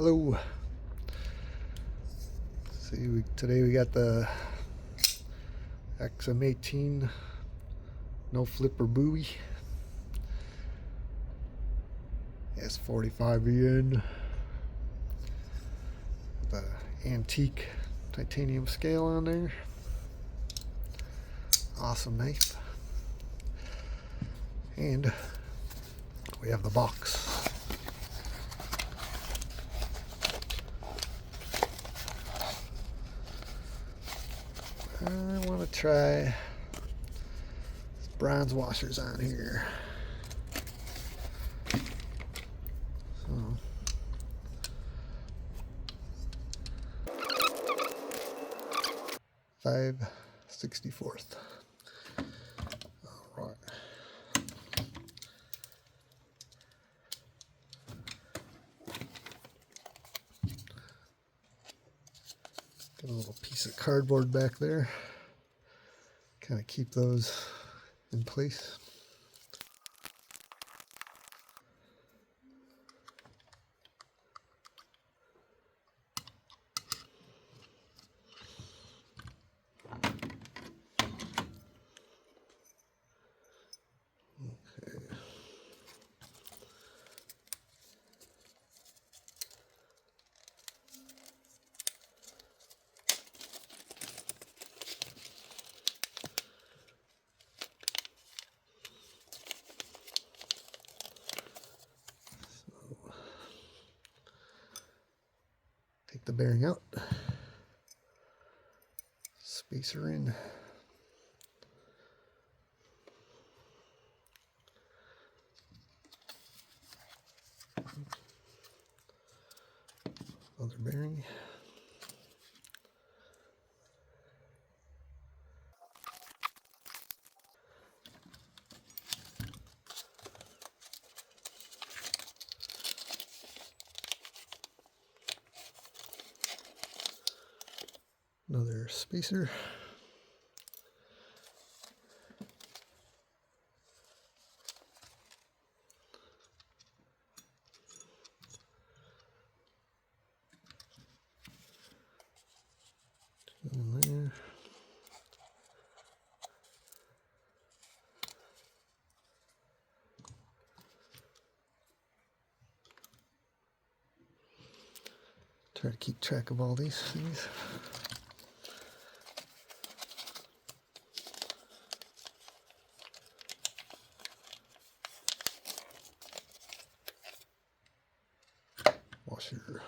Hello. See, today we got the XM-18 no flipper Bowie. S45 yen. The antique titanium scale on there. Awesome knife. And we have the box. I want to try bronze washers on here. So, $5.64. All right. Got a little piece of cardboard back there. Kind of keep those in place. Okay. Take the bearing out, spacer in. Other bearing. Another spacer. In there. Try to keep track of all these things. Washer.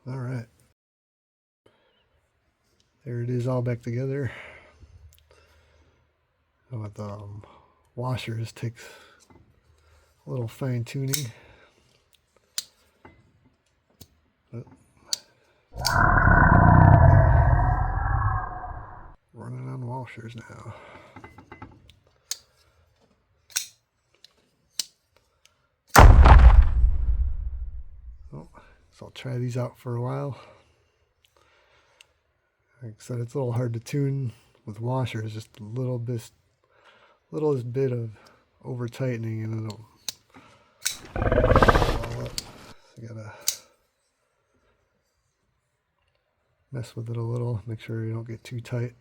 All right. There it is all back together. With the washers takes a little fine tuning. Running on washers now. Oh, so I'll try these out for a while. Like I said, it's a little hard to tune with washers, just a littlest bit of over tightening and it'll fall up. So you gotta mess with it a little, make sure you don't get too tight.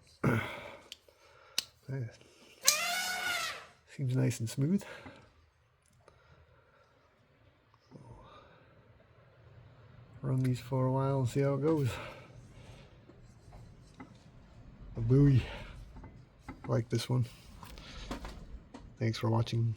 Seems nice and smooth. run these for a while and see how it goes. The Bowie. I like this one. Thanks for watching.